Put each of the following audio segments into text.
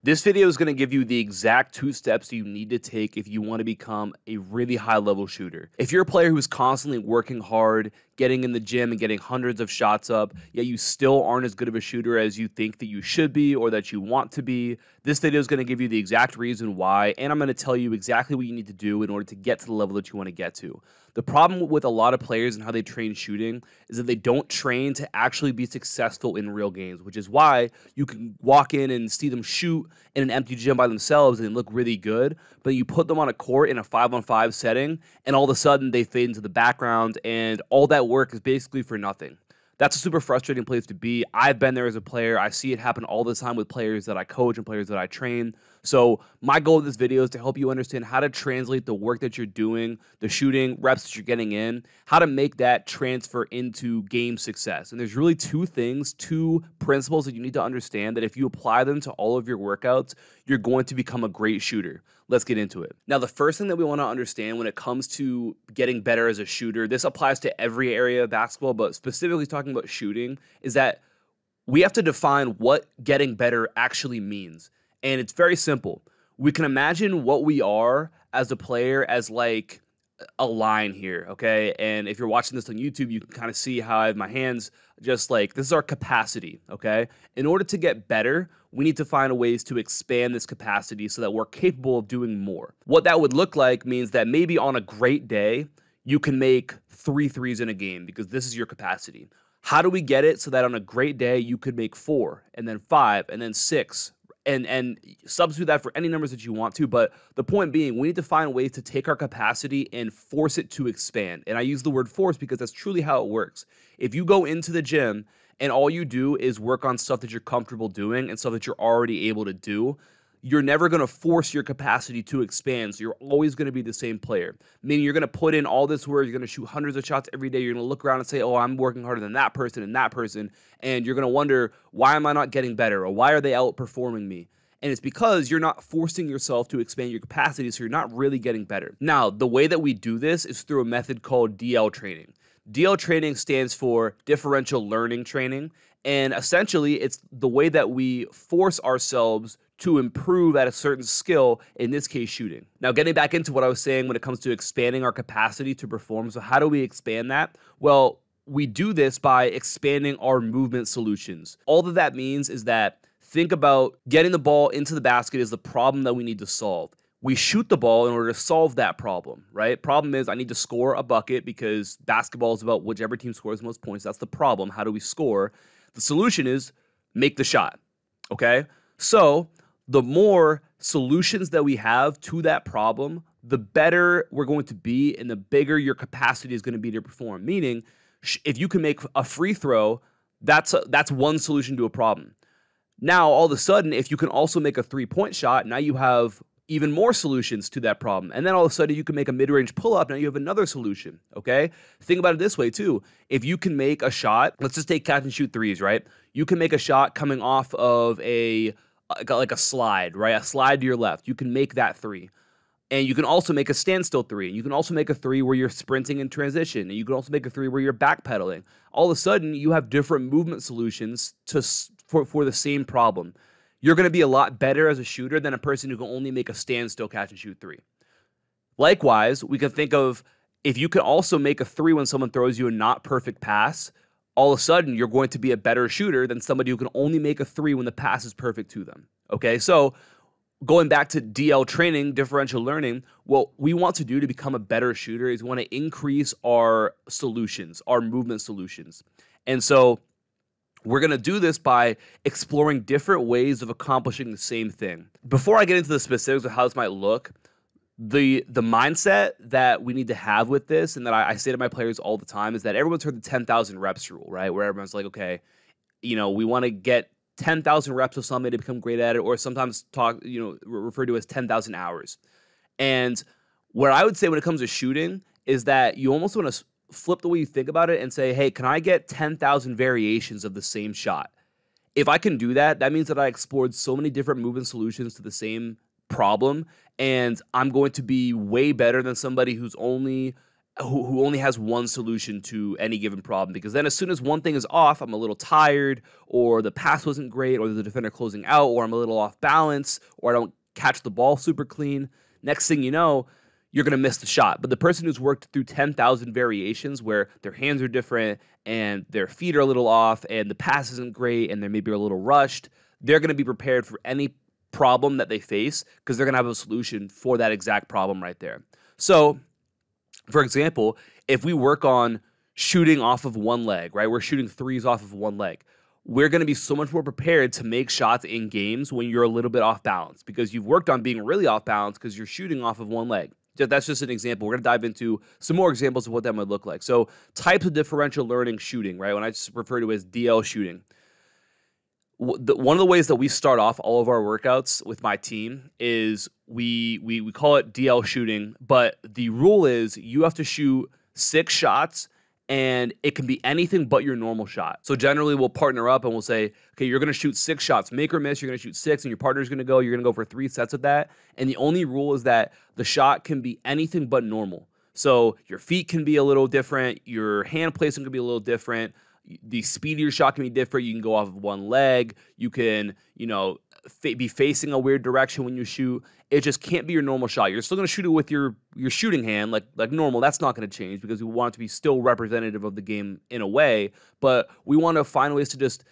This video is going to give you the exact 2 steps you need to take if you want to become a really high level shooter. If you're a player who's constantly working hard, getting in the gym and getting hundreds of shots up, yet you still aren't as good of a shooter as you think that you should be or that you want to be, this video is going to give you the exact reason why, and I'm going to tell you exactly what you need to do in order to get to the level that you want to get to. The problem with a lot of players and how they train shooting is that they don't train to actually be successful in real games, which is why you can walk in and see them shoot in an empty gym by themselves and they look really good, but you put them on a court in a 5-on-5 setting and all of a sudden they fade into the background and all that work is basically for nothing. That's a super frustrating place to be. I've been there as a player. I see it happen all the time with players that I coach and players that I train. So my goal of this video is to help you understand how to translate the work that you're doing, the shooting reps that you're getting in, how to make that transfer into game success. And there's really 2 principles that you need to understand that if you apply them to all of your workouts, you're going to become a great shooter. Let's get into it. Now, the first thing that we want to understand when it comes to getting better as a shooter, this applies to every area of basketball, but specifically talking about shooting, is that we have to define what getting better actually means. And it's very simple. We can imagine what we are as a player as like a line here, okay? And if you're watching this on YouTube, you can kind of see how I have my hands just like, this is our capacity, okay? In order to get better, we need to find ways to expand this capacity so that we're capable of doing more. What that would look like means that maybe on a great day, you can make 3 threes in a game because this is your capacity. How do we get it so that on a great day, you could make 4 and then 5 and then 6 and substitute that for any numbers that you want to. But the point being, we need to find ways to take our capacity and force it to expand. And I use the word force because that's truly how it works. If you go into the gym and all you do is work on stuff that you're comfortable doing and stuff that you're already able to do, you're never going to force your capacity to expand. So you're always going to be the same player, meaning you're going to put in all this work. You're going to shoot hundreds of shots every day. You're going to look around and say, oh, I'm working harder than that person and that person. And you're going to wonder, why am I not getting better? Or why are they outperforming me? And it's because you're not forcing yourself to expand your capacity. So you're not really getting better. Now, the way that we do this is through a method called DL training. DL training stands for differential learning training. And essentially, it's the way that we force ourselves to improve at a certain skill, in this case, shooting. Now, getting back into what I was saying when it comes to expanding our capacity to perform. So how do we expand that? Well, we do this by expanding our movement solutions. All that means is that think about getting the ball into the basket is the problem that we need to solve. We shoot the ball in order to solve that problem, right? Problem is I need to score a bucket because basketball is about whichever team scores the most points. That's the problem. How do we score? The solution is make the shot, okay? So the more solutions that we have to that problem, the better we're going to be and the bigger your capacity is going to be to perform. Meaning, if you can make a free throw, that's one solution to a problem. Now, all of a sudden, if you can also make a 3-point shot, now you have even more solutions to that problem. And then all of a sudden you can make a mid-range pull-up. Now you have another solution, okay? Think about it this way too. If you can make a shot, let's just take catch and shoot threes, right? You can make a shot coming off of like a slide, right? A slide to your left. You can make that 3. And you can also make a standstill 3. You can also make a 3 where you're sprinting in transition. And you can also make a 3 where you're backpedaling. All of a sudden, you have different movement solutions for the same problem. You're going to be a lot better as a shooter than a person who can only make a standstill catch and shoot 3. Likewise, we can think of if you can also make a 3 when someone throws you a not perfect pass, all of a sudden you're going to be a better shooter than somebody who can only make a 3 when the pass is perfect to them. Okay, so going back to DL training, differential learning, what we want to do to become a better shooter is we want to increase our solutions, our movement solutions. And so we're going to do this by exploring different ways of accomplishing the same thing. Before I get into the specifics of how this might look, the mindset that we need to have with this, and that I say to my players all the time, is that everyone's heard the 10,000 reps rule, right? Where everyone's like, okay, we want to get 10,000 reps of something to become great at it, or sometimes referred to as 10,000 hours. And what I would say when it comes to shooting is that you almost want to flip the way you think about it and say, hey, can I get 10,000 variations of the same shot? If I can do that, that means that I explored so many different movement solutions to the same problem, and I'm going to be way better than somebody who's only who only has one solution to any given problem. Because then as soon as one thing is off, I'm a little tired, or the pass wasn't great, or the defender closing out, or I'm a little off balance, or I don't catch the ball super clean. Next thing you know, you're going to miss the shot. But the person who's worked through 10,000 variations where their hands are different and their feet are a little off and the pass isn't great and they're maybe a little rushed, they're going to be prepared for any problem that they face because they're going to have a solution for that exact problem right there. So, for example, if we work on shooting off of one leg, right? We're shooting threes off of one leg. We're going to be so much more prepared to make shots in games when you're a little bit off balance because you've worked on being really off balance because you're shooting off of one leg. That's just an example. We're going to dive into some more examples of what that might look like. So types of differential learning shooting, right? When I just refer to it as DL shooting. One of the ways that we start off all of our workouts with my team is we call it DL shooting, but the rule is you have to shoot 6 shots and it can be anything but your normal shot. So generally we'll partner up and we'll say, okay, you're going to shoot 6 shots, make or miss, you're going to shoot 6 and your partner's going to go, you're going to go for 3 sets of that. And the only rule is that the shot can be anything but normal. So your feet can be a little different, your hand placement can be a little different, the speed of your shot can be different. You can go off of one leg. You can, be facing a weird direction when you shoot. It just can't be your normal shot. You're still going to shoot it with your shooting hand like normal. That's not going to change because we want it to be still representative of the game in a way. But we want to find ways to just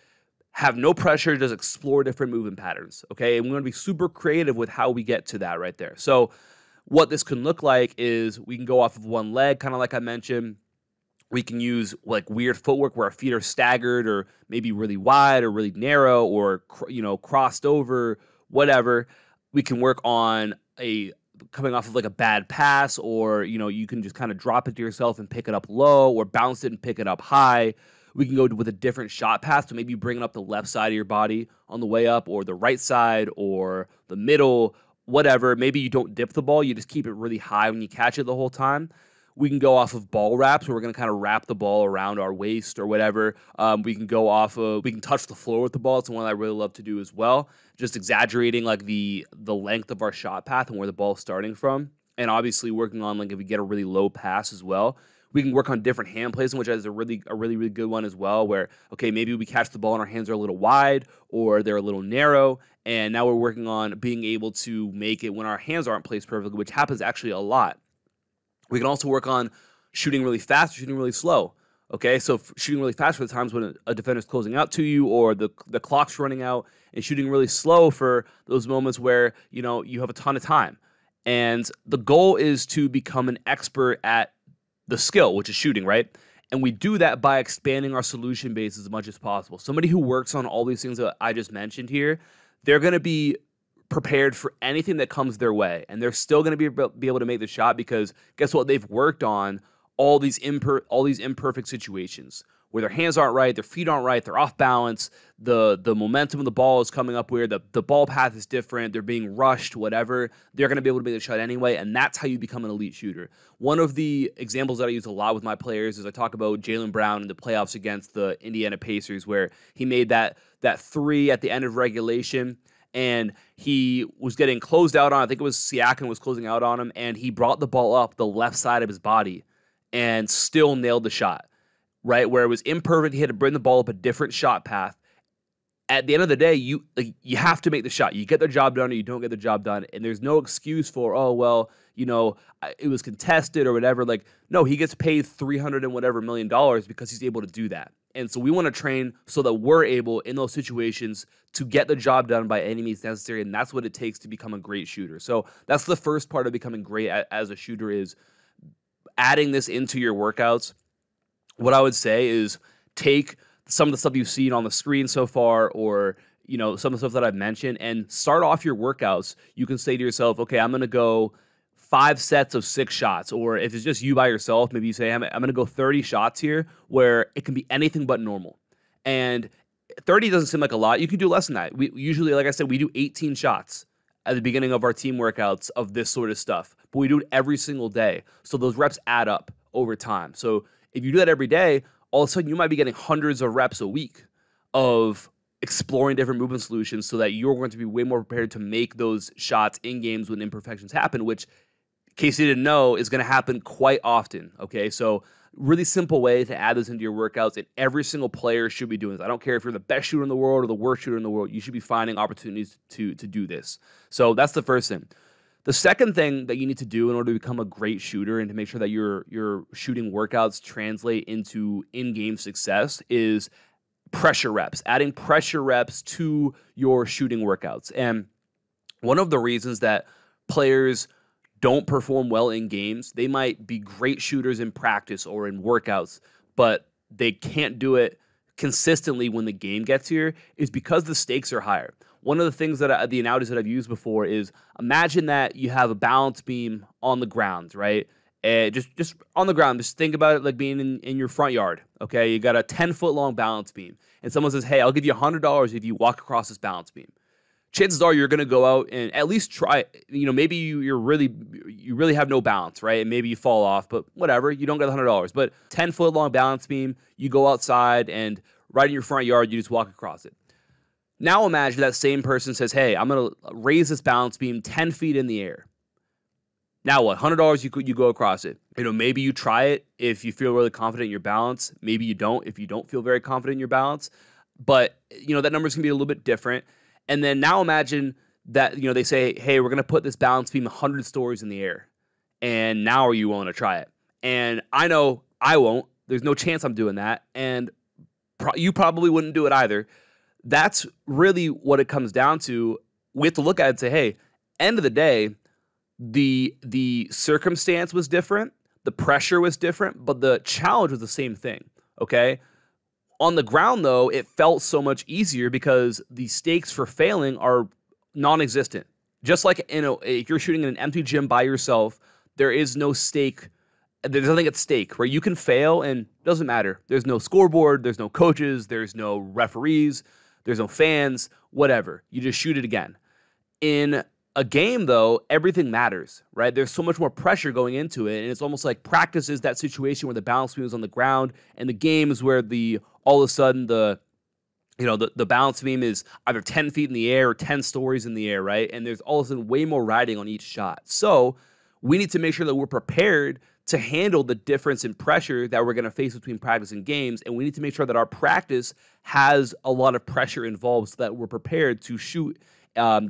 have no pressure, just explore different movement patterns, okay? And we want to be super creative with how we get to that right there. So what this can look like is we can go off of one leg, kind of like I mentioned. We can use like weird footwork where our feet are staggered or maybe really wide or really narrow or, crossed over, whatever. We can work on coming off of like a bad pass or, you can just kind of drop it to yourself and pick it up low or bounce it and pick it up high. We can go with a different shot path. So maybe you bring it up the left side of your body on the way up or the right side or the middle, whatever. Maybe you don't dip the ball. You just keep it really high when you catch it the whole time. We can go off of ball wraps where we're going to kind of wrap the ball around our waist or whatever. We can touch the floor with the ball. It's one that I really love to do as well. Just exaggerating like the length of our shot path and where the ball is starting from. And obviously working on like if we get a really low pass as well. We can work on different hand placement, which is a really good one as well, where, okay, maybe we catch the ball and our hands are a little wide or they're a little narrow. And now we're working on being able to make it when our hands aren't placed perfectly, which happens actually a lot. We can also work on shooting really fast or shooting really slow. Okay, so shooting really fast for the times when a defender's closing out to you or the clock's running out, and shooting really slow for those moments where, you have a ton of time. And the goal is to become an expert at the skill, which is shooting, right? And we do that by expanding our solution base as much as possible. Somebody who works on all these things that I just mentioned here, they're going to be prepared for anything that comes their way, and they're still going to be able to make the shot because guess what? They've worked on all these imperfect situations where their hands aren't right, their feet aren't right, they're off balance, the momentum of the ball is coming up weird, the ball path is different, they're being rushed, whatever. They're going to be able to make the shot anyway, and that's how you become an elite shooter. One of the examples that I use a lot with my players is I talk about Jaylen Brown in the playoffs against the Indiana Pacers where he made that 3 at the end of regulation. And he was getting closed out on. I think it was Siakam was closing out on him, and he brought the ball up the left side of his body and still nailed the shot, right? Where it was imperfect, he had to bring the ball up a different shot path. At the end of the day, you have to make the shot. You get the job done or you don't get the job done, and there's no excuse for, oh, well, it was contested or whatever. Like, no, he gets paid $300 and whatever million because he's able to do that. And so we want to train so that we're able in those situations to get the job done by any means necessary. And that's what it takes to become a great shooter. So that's the first part of becoming great as a shooter is adding this into your workouts. What I would say is take some of the stuff you've seen on the screen so far or, some of the stuff that I've mentioned and start off your workouts. You can say to yourself, okay, I'm going to go 5 sets of 6 shots, or if it's just you by yourself, maybe you say, I'm going to go 30 shots here where it can be anything but normal. And 30 doesn't seem like a lot. You can do less than that. We usually, like I said, we do 18 shots at the beginning of our team workouts of this sort of stuff, but we do it every single day. So those reps add up over time. So if you do that every day, all of a sudden you might be getting hundreds of reps a week of exploring different movement solutions so that you're going to be way more prepared to make those shots in games when imperfections happen, which in case you didn't know, is going to happen quite often. Okay, so really simple way to add this into your workouts, and every single player should be doing this. I don't care if you're the best shooter in the world or the worst shooter in the world. You should be finding opportunities to do this. So that's the first thing. The second thing that you need to do in order to become a great shooter and to make sure that your shooting workouts translate into in-game success is pressure reps, adding pressure reps to your shooting workouts. And one of the reasons that players don't perform well in games, they might be great shooters in practice or in workouts, but they can't do it consistently when the game gets here, is because the stakes are higher. One of the things the analogies that I've used before is, imagine that you have a balance beam on the ground, right? Just on the ground. Just think about it like being in your front yard. Okay, you got a 10-foot long balance beam, and someone says, "Hey, I'll give you $100 if you walk across this balance beam." Chances are you're going to go out and at least try. Maybe you really have no balance, right? And maybe you fall off, but whatever. You don't get the $100. But 10-foot long balance beam, you go outside and right in your front yard, you just walk across it. Now imagine that same person says, "Hey, I'm going to raise this balance beam 10 feet in the air." Now what? $100, you go across it. Maybe you try it if you feel really confident in your balance. Maybe you don't if you don't feel very confident in your balance. But that number's gonna be a little bit different. And then now imagine that they say, "Hey, we're gonna put this balance beam 100 stories in the air." And now are you willing to try it? And I know I won't. There's no chance I'm doing that. And you probably wouldn't do it either. That's really what it comes down to. We have to look at it and say, hey, end of the day, the circumstance was different, the pressure was different, but the challenge was the same thing, okay? On the ground, though, it felt so much easier because the stakes for failing are non-existent. Just like if you're shooting in an empty gym by yourself, there is no stake. There's nothing at stake, right? You can fail and it doesn't matter. There's no scoreboard, there's no coaches, there's no referees, there's no fans, whatever. You just shoot it again. In a game, though, everything matters, right? There's so much more pressure going into it, and it's almost like practice is that situation where the balance beam is on the ground, and the game is where all of a sudden the balance beam is either 10 feet in the air or 10 stories in the air, right? And there's all of a sudden way more riding on each shot. So we need to make sure that we're prepared to handle the difference in pressure that we're going to face between practice and games, and we need to make sure that our practice has a lot of pressure involved so that we're prepared to shoot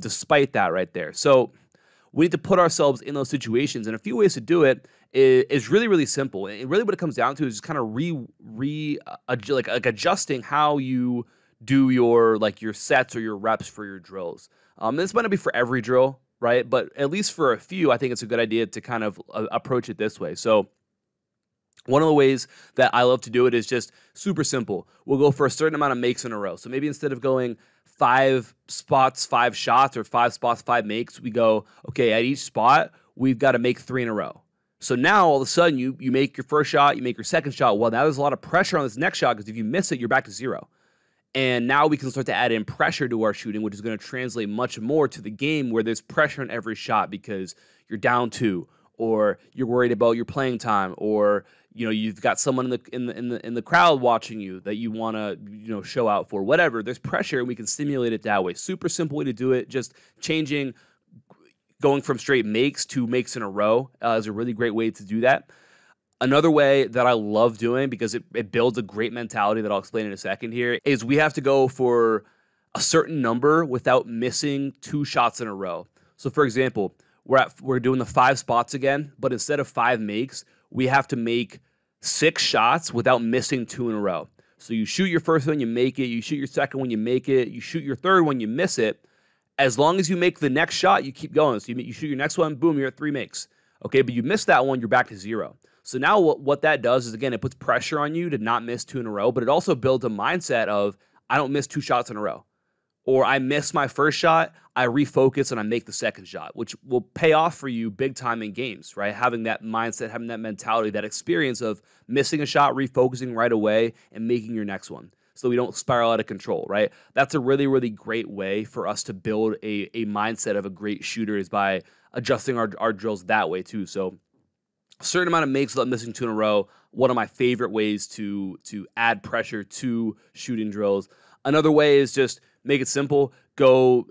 despite that right there. So we need to put ourselves in those situations, and a few ways to do it is really, really simple. And really what it comes down to is just kind of adjusting how you do your sets or your reps for your drills. This might not be for every drill, right? But at least for a few, I think it's a good idea to kind of approach it this way. So one of the ways that I love to do it is just super simple. We'll go for a certain amount of makes in a row. So maybe instead of going 5 spots, 5 shots, or 5 spots, 5 makes, we go, okay, at each spot, we've got to make 3 in a row. So now all of a sudden you make your first shot, you make your second shot. Well, now there's a lot of pressure on this next shot because if you miss it, you're back to 0. And now we can start to add in pressure to our shooting, which is going to translate much more to the game where there's pressure on every shot because you're down 2, or you're worried about your playing time, or you've got someone in the crowd watching you that you want to show out for. Whatever, there's pressure, and we can stimulate it that way. Super simple way to do it. Just going from straight makes to makes in a row is a really great way to do that. Another way that I love doing, because it builds a great mentality that I'll explain in a second here, is we have to go for a certain number without missing 2 shots in a row. So for example, we're doing the 5 spots again, but instead of 5 makes, we have to make 6 shots without missing 2 in a row. So you shoot your first one, you make it. You shoot your second one, you make it. You shoot your third one, you miss it. As long as you make the next shot, you keep going. So you shoot your next one, boom, you're at 3 makes. Okay, but you missed that one, you're back to 0. So now what that does is, again, it puts pressure on you to not miss 2 in a row, but it also builds a mindset of, I don't miss 2 shots in a row. Or I miss my first shot, I refocus and I make the second shot, which will pay off for you big time in games, right? Having that mindset, having that mentality, that experience of missing a shot, refocusing right away, and making your next one so we don't spiral out of control, right? That's a really, really great way for us to build a mindset of a great shooter, is by adjusting our drills that way too. So a certain amount of makes without missing 2 in a row, one of my favorite ways to add pressure to shooting drills. Another way is just make it simple. Go,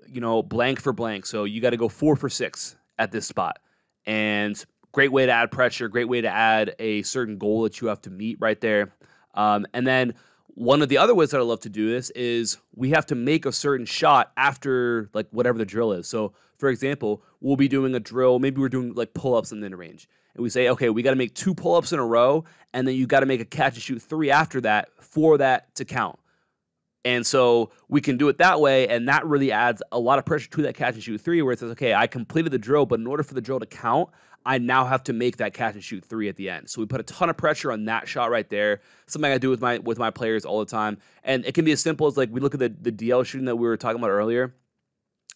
blank for blank. So you got to go 4 for 6 at this spot. And great way to add pressure, great way to add a certain goal that you have to meet right there. And then one of the other ways that I love to do this is we have to make a certain shot after like whatever the drill is. So for example, we'll be doing a drill, maybe we're doing like pull-ups in the range. And we say, okay, we got to make 2 pull-ups in a row, and then you got to make a catch and shoot 3 after that for that to count. And so we can do it that way, and that really adds a lot of pressure to that catch and shoot 3, where it says, okay, I completed the drill, but in order for the drill to count, I now have to make that catch and shoot 3 at the end. So we put a ton of pressure on that shot right there. Something I do with my players all the time. And it can be as simple as like we look at the DL shooting that we were talking about earlier.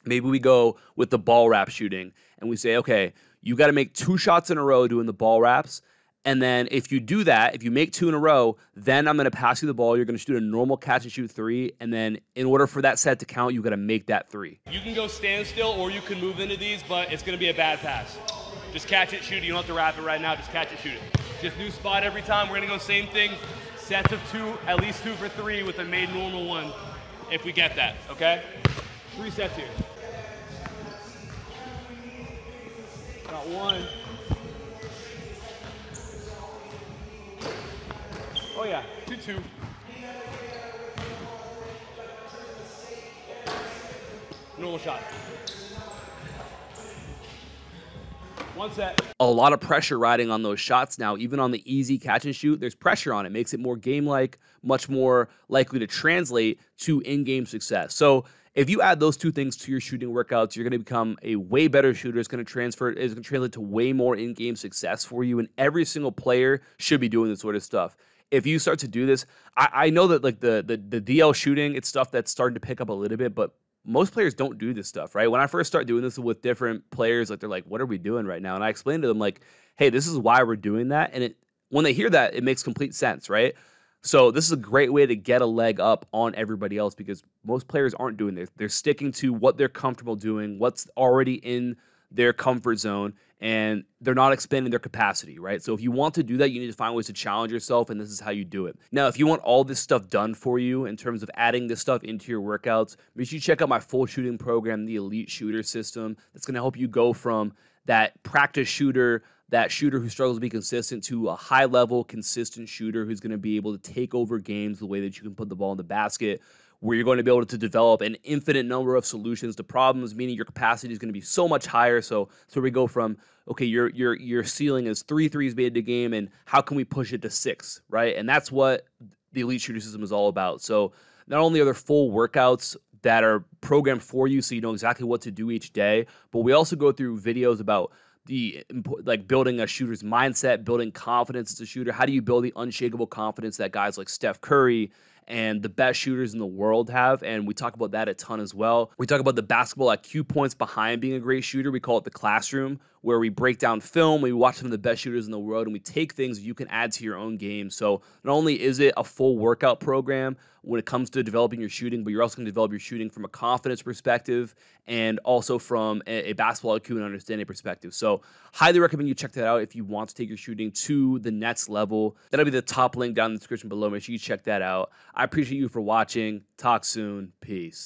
Maybe we go with the ball wrap shooting, and we say, okay, you got to make 2 shots in a row doing the ball wraps. And then if you do that, if you make 2 in a row, then I'm going to pass you the ball. You're going to shoot a normal catch and shoot 3. And then in order for that set to count, you got to make that 3. You can go standstill or you can move into these, but it's going to be a bad pass. Just catch it, shoot it. You don't have to wrap it right now. Just catch it, shoot it. Just new spot every time. We're going to go same thing. Sets of 2, at least 2 for 3 with a made normal 1 if we get that, okay? 3 sets here. Got 1. Oh yeah, 2-2. Normal shot. 1 set. A lot of pressure riding on those shots now. Even on the easy catch and shoot, there's pressure on it. Makes it more game-like, much more likely to translate to in-game success. So if you add those 2 things to your shooting workouts, you're going to become a way better shooter. It's going to translate to way more in-game success for you. And every single player should be doing this sort of stuff. If you start to do this, I know that like the DL shooting, it's stuff that's starting to pick up a little bit, but most players don't do this stuff, right? When I first start doing this with different players, like they're like, what are we doing right now? And I explain to them like, hey, this is why we're doing that. And when they hear that, it makes complete sense, right? So this is a great way to get a leg up on everybody else because most players aren't doing this. They're sticking to what they're comfortable doing, what's already in their comfort zone, and they're not expanding their capacity, right? So if you want to do that, you need to find ways to challenge yourself, and this is how you do it. Now, if you want all this stuff done for you in terms of adding this stuff into your workouts, make sure you check out my full shooting program, the Elite Shooter System. That's going to help you go from that practice shooter, that shooter who struggles to be consistent, to a high-level, consistent shooter who's going to be able to take over games the way that you can put the ball in the basket, where you're going to be able to develop an infinite number of solutions to problems, meaning your capacity is going to be so much higher. So we go from, okay, your ceiling is 3 threes made a game, and how can we push it to 6, right? And that's what the Elite Shooter System is all about. So not only are there full workouts that are programmed for you so you know exactly what to do each day, but we also go through videos about like building a shooter's mindset, building confidence as a shooter. How do you build the unshakable confidence that guys like Steph Curry and the best shooters in the world have? And we talk about that a ton as well. We talk about the basketball IQ points behind being a great shooter. We call it the classroom, where we break down film, we watch some of the best shooters in the world, and we take things you can add to your own game. So not only is it a full workout program when it comes to developing your shooting, but you're also going to develop your shooting from a confidence perspective and also from a basketball IQ and understanding perspective. So highly recommend you check that out if you want to take your shooting to the next level. That'll be the top link down in the description below. Make sure you check that out. I appreciate you for watching. Talk soon. Peace.